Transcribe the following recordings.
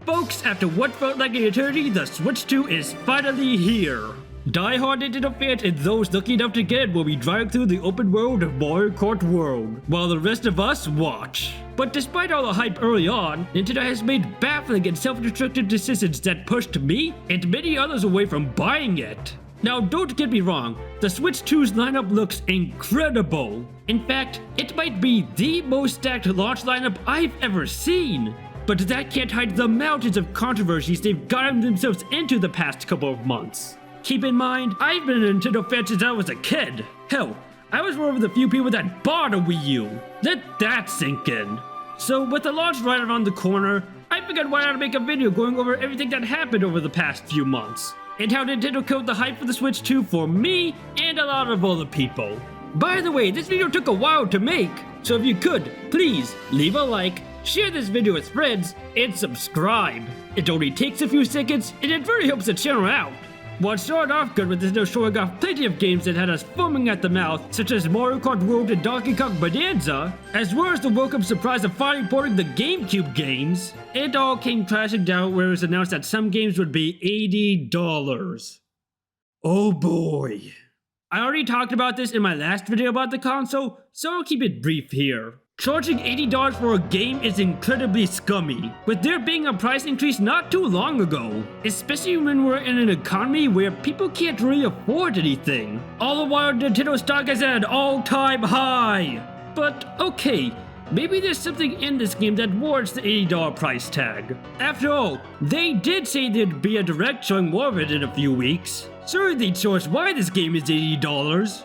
Folks, after what felt like an eternity, the Switch 2 is finally here. Die-hard Nintendo fans and those lucky enough to get it will be driving through the open world of Mario Kart World, while the rest of us watch. But despite all the hype early on, Nintendo has made baffling and self-destructive decisions that pushed me and many others away from buying it. Now don't get me wrong, the Switch 2's lineup looks incredible. In fact, it might be the most stacked launch lineup I've ever seen. But that can't hide the mountains of controversies they've gotten themselves into the past couple of months. Keep in mind, I've been a Nintendo fan since I was a kid. Hell, I was one of the few people that bought a Wii U. Let that sink in. So with the launch right around the corner, I figured why not make a video going over everything that happened over the past few months, and how Nintendo killed the hype for the Switch 2 for me and a lot of other people. By the way, this video took a while to make, so if you could, please leave a like, share this video with friends, and subscribe. It only takes a few seconds, and it really helps the channel out. What started off good with Nintendo showing off plenty of games that had us foaming at the mouth, such as Mario Kart World and Donkey Kong Bonanza, as well as the welcome surprise of finally porting the GameCube games, it all came crashing down where it was announced that some games would be $80. Oh boy. I already talked about this in my last video about the console, so I'll keep it brief here. Charging $80 for a game is incredibly scummy, with there being a price increase not too long ago, especially when we're in an economy where people can't really afford anything. All the while Nintendo stock is at an all-time high. But okay, maybe there's something in this game that warrants the $80 price tag. After all, they did say there'd be a direct showing more of it in a few weeks. Surely they'd show us why this game is $80.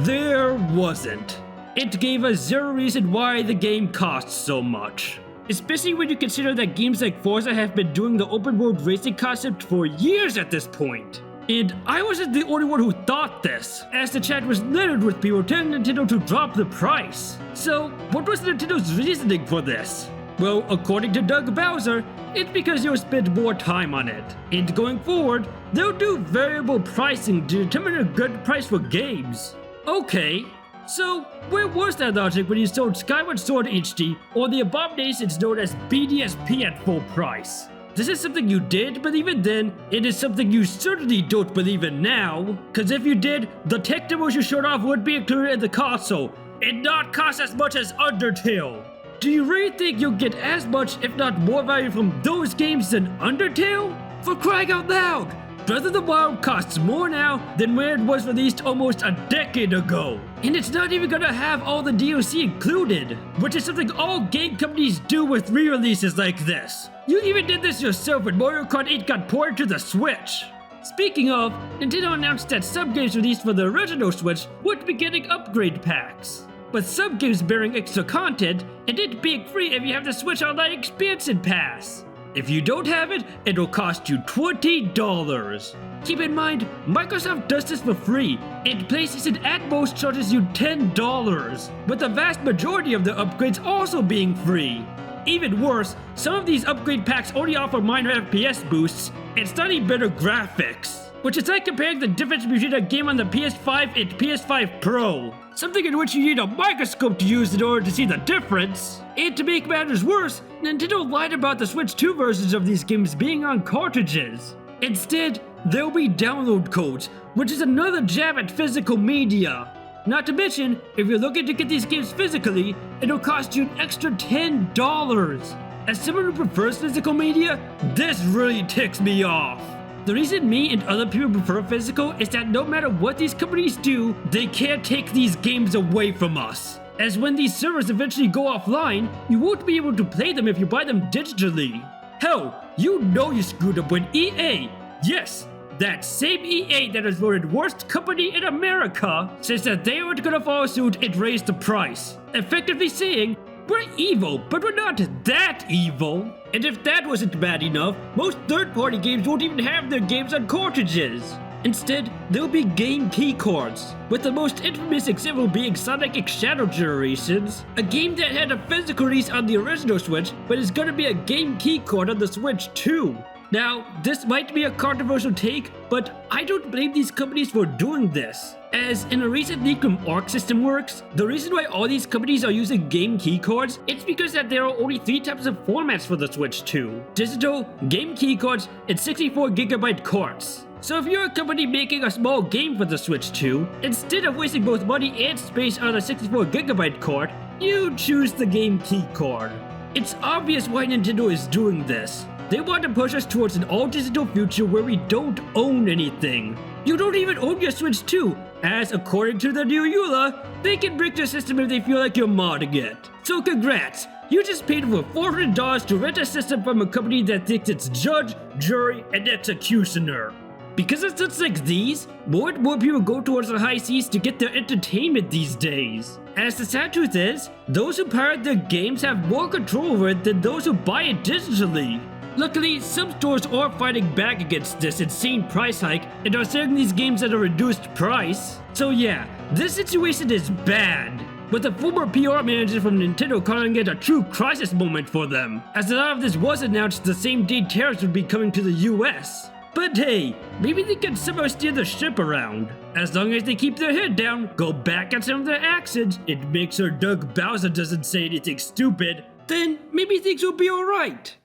There wasn't. It gave us zero reason why the game costs so much. Especially when you consider that games like Forza have been doing the open world racing concept for years at this point. And I wasn't the only one who thought this, as the chat was littered with people telling Nintendo to drop the price. So, what was Nintendo's reasoning for this? Well, according to Doug Bowser, it's because you'll spend more time on it. And going forward, they'll do variable pricing to determine a good price for games. Okay. So, where was that logic when you sold Skyward Sword HD or the abominations known as BDSP at full price? This is something you did believe in then, it is something you certainly don't believe in now. Cause if you did, the tech demos you showed off would be included in the console, and not cost as much as Undertale. Do you really think you'll get as much, if not more value from those games than Undertale? For crying out loud! Breath of the Wild costs more now than when it was released almost a decade ago. And it's not even gonna have all the DLC included, which is something all game companies do with re-releases like this. You even did this yourself when Mario Kart 8 got ported to the Switch. Speaking of, Nintendo announced that some games released for the original Switch would be getting upgrade packs, with some games bearing extra content and it being free if you have the Switch Online Expansion Pass. If you don't have it, it'll cost you $20. Keep in mind, Microsoft does this for free, and PlayStation at most charges you $10, with the vast majority of the upgrades also being free. Even worse, some of these upgrade packs only offer minor FPS boosts and slightly better graphics, which is like comparing the difference between a game on the PS5 and PS5 Pro, something in which you need a microscope to use in order to see the difference. And to make matters worse, Nintendo lied about the Switch 2 versions of these games being on cartridges. Instead, there'll be download codes, which is another jab at physical media. Not to mention, if you're looking to get these games physically, it'll cost you an extra $10. As someone who prefers physical media, this really ticks me off. The reason me and other people prefer physical is that no matter what these companies do, they can't take these games away from us. As when these servers eventually go offline, you won't be able to play them if you buy them digitally. Hell, you know you screwed up when EA, yes, that same EA that is voted worst company in America, says that they aren't gonna follow suit and raise the price, effectively saying, we're evil, but we're not that evil. And if that wasn't bad enough, most third-party games won't even have their games on cartridges. Instead, there'll be game key cards, with the most infamous example being Sonic X Shadow Generations, a game that had a physical release on the original Switch, but is gonna be a game key card on the Switch too. Now, this might be a controversial take, but I don't blame these companies for doing this. As in a recent leak from Arc System Works, the reason why all these companies are using game keycards, it's because that there are only 3 types of formats for the Switch 2. Digital, game keycards, and 64GB carts. So if you're a company making a small game for the Switch 2, instead of wasting both money and space on a 64GB card, you choose the game keycard. It's obvious why Nintendo is doing this. They want to push us towards an all-digital future where we don't own anything. You don't even own your Switch 2, as according to the new EULA, they can break the system if they feel like you're modding it. So congrats, you just paid over $400 to rent a system from a company that thinks it's judge, jury, and executioner. Because of such like these, more and more people go towards the high seas to get their entertainment these days. As the sad truth is, those who pirate their games have more control over it than those who buy it digitally. Luckily, some stores are fighting back against this insane price hike and are selling these games at a reduced price. So yeah, this situation is bad, with a former PR manager from Nintendo calling it a true crisis moment for them, as a lot of this was announced the same day tariffs would be coming to the US. But hey, maybe they can somehow steer the ship around. As long as they keep their head down, go back on some of their actions, and make sure Doug Bowser doesn't say anything stupid, then maybe things will be alright.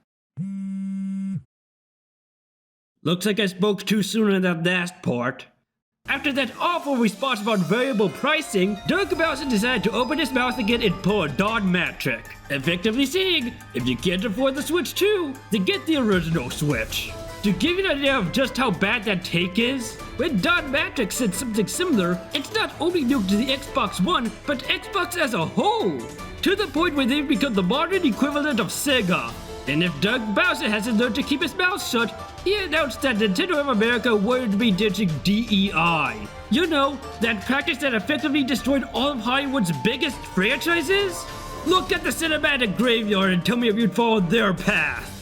Looks like I spoke too soon on that last part. After that awful response about variable pricing, Doug Bowser decided to open his mouth again and pull a Don Matrick, effectively saying, if you can't afford the Switch 2, then get the original Switch. To give you an idea of just how bad that take is, when Don Matrick said something similar, it's not only new to the Xbox One, but Xbox as a whole, to the point where they've become the modern equivalent of Sega. And if Doug Bowser hasn't learned to keep his mouth shut, he announced that Nintendo of America wouldn't be ditching DEI. You know, that practice that effectively destroyed all of Hollywood's biggest franchises? Look at the cinematic graveyard and tell me if you'd follow their path.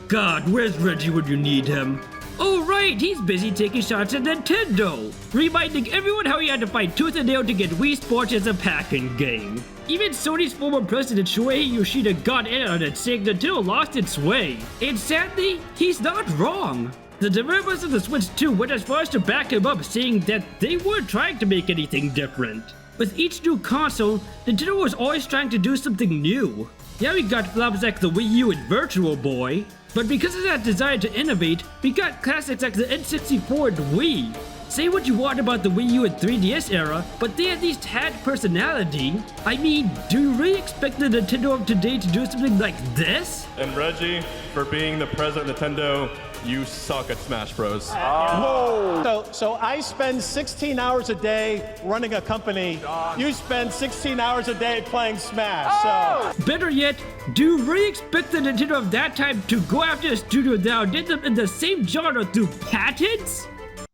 God, where's Reggie when you need him? Oh right, he's busy taking shots at Nintendo, reminding everyone how he had to fight tooth and nail to get Wii Sports as a packing game. Even Sony's former president Shuei Yoshida got in on it, saying Nintendo lost its way. And sadly, he's not wrong. The developers of the Switch 2 went as far as to back him up, saying that they weren't trying to make anything different. With each new console, Nintendo was always trying to do something new. Yeah, we got flops like the Wii U and Virtual Boy, but because of that desire to innovate, we got classics like the N64 and Wii. Say what you want about the Wii U and 3DS era, but they at least had personality. I mean, do you really expect the Nintendo of today to do something like this? And Reggie, for being the president of Nintendo, you suck at Smash Bros. So I spend 16 hours a day running a company. You spend 16 hours a day playing Smash. So. Better yet, do you really expect the Nintendo of that time to go after a studio that did them in the same genre through patents?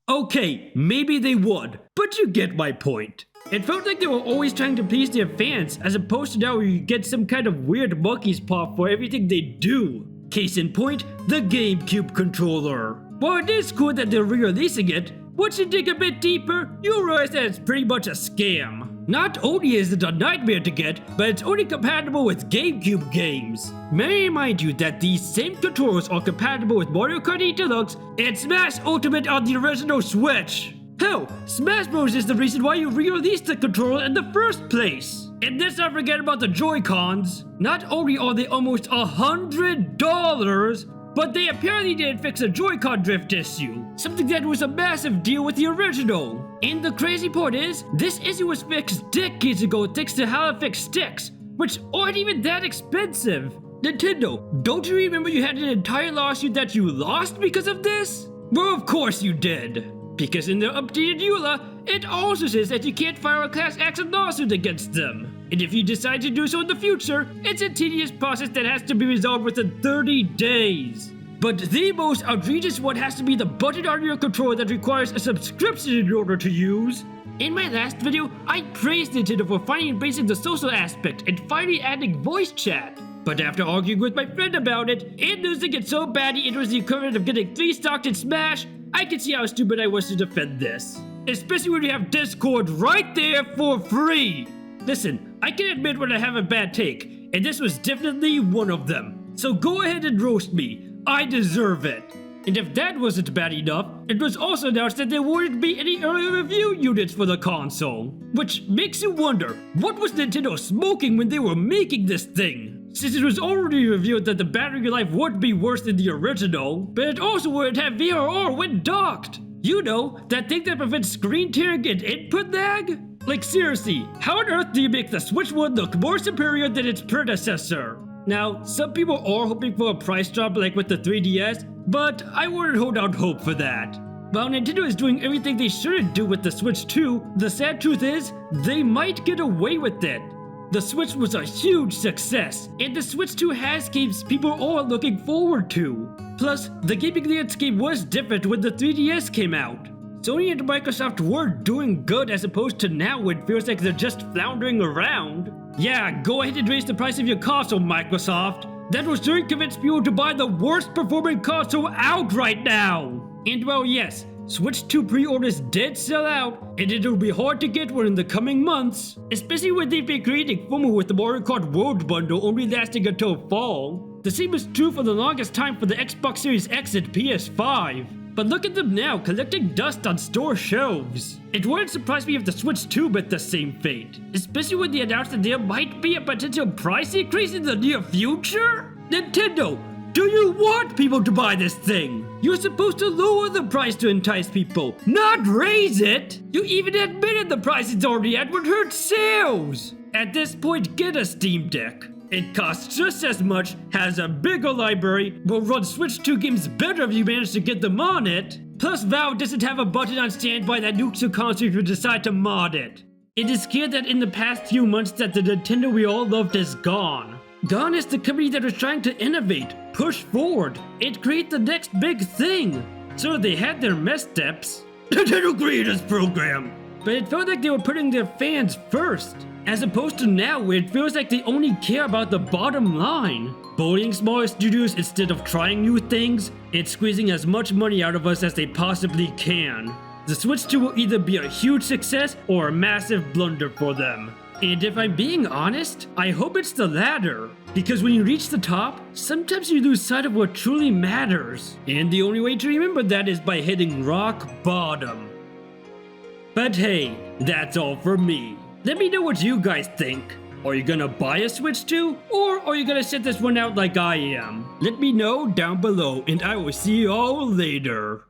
Okay, maybe they would, but you get my point. It felt like they were always trying to please their fans, as opposed to now where you get some kind of weird monkey's paw for everything they do. Case in point, the GameCube controller. While it is cool that they're re-releasing it, once you dig a bit deeper, you'll realize that it's pretty much a scam. Not only is it a nightmare to get, but it's only compatible with GameCube games. May I remind you that these same controllers are compatible with Mario Kart 8 Deluxe and Smash Ultimate on the original Switch. Hell, Smash Bros is the reason why you re-released the controller in the first place. And let's not forget about the Joy-Cons. Not only are they almost $100, but they apparently didn't fix a Joy-Con drift issue, something that was a massive deal with the original. And the crazy part is, this issue was fixed decades ago thanks to how it fixed sticks, which aren't even that expensive. Nintendo, don't you remember you had an entire lawsuit that you lost because of this? Well, of course you did. Because in their updated EULA, it also says that you can't file a class action lawsuit against them. And if you decide to do so in the future, it's a tedious process that has to be resolved within 30 days. But the most outrageous one has to be the button on your controller that requires a subscription in order to use. In my last video, I praised Nintendo for finally embracing the social aspect and finally adding voice chat. But after arguing with my friend about it, and losing it so badly it was the equivalent of getting 3 stocks in Smash, I can see how stupid I was to defend this. Especially when you have Discord right there for free. Listen, I can admit when I have a bad take, and this was definitely one of them. So go ahead and roast me. I deserve it. And if that wasn't bad enough, it was also announced that there wouldn't be any early review units for the console. Which makes you wonder, what was Nintendo smoking when they were making this thing? Since it was already revealed that the battery life would be worse than the original, but it also wouldn't have VRR when docked. You know, that thing that prevents screen tearing and input lag? Like seriously, how on earth do you make the Switch 1 look more superior than its predecessor? Now, some people are hoping for a price drop like with the 3DS, but I wouldn't hold out hope for that. While Nintendo is doing everything they shouldn't do with the Switch 2, the sad truth is, they might get away with it. The Switch was a huge success, and the Switch 2 has games people are looking forward to. Plus, the gaming landscape was different when the 3DS came out. Sony and Microsoft were doing good as opposed to now when it feels like they're just floundering around. Yeah, go ahead and raise the price of your console, Microsoft. That will sure convince people to buy the worst performing console out right now. And well, yes, Switch 2 pre-orders did sell out, and it'll be hard to get one in the coming months, especially when they've been creating FOMO with the Mario Kart World Bundle only lasting until fall. The same is true for the longest time for the Xbox Series X and PS5. But look at them now, collecting dust on store shelves. It wouldn't surprise me if the Switch 2 met the same fate, especially when they announced that there might be a potential price increase in the near future. Nintendo, do you want people to buy this thing? You're supposed to lower the price to entice people, not raise it. You even admitted the price it's already at would hurt sales. At this point, get a Steam Deck. It costs just as much, has a bigger library, will run Switch 2 games better if you manage to get them on it. Plus, Valve doesn't have a button on standby that nukes your console if you decide to mod it. It is clear that in the past few months that the Nintendo we all loved is gone. Gone is the company that was trying to innovate, push forward, and create the next big thing. So they had their missteps. Nintendo Creators Program! But it felt like they were putting their fans first. As opposed to now where it feels like they only care about the bottom line. Bullying smaller studios instead of trying new things, and squeezing as much money out of us as they possibly can. The Switch 2 will either be a huge success or a massive blunder for them. And if I'm being honest, I hope it's the latter. Because when you reach the top, sometimes you lose sight of what truly matters. And the only way to remember that is by hitting rock bottom. But hey, that's all for me. Let me know what you guys think. Are you gonna buy a Switch 2? Or are you gonna sit this one out like I am? Let me know down below and I will see you all later.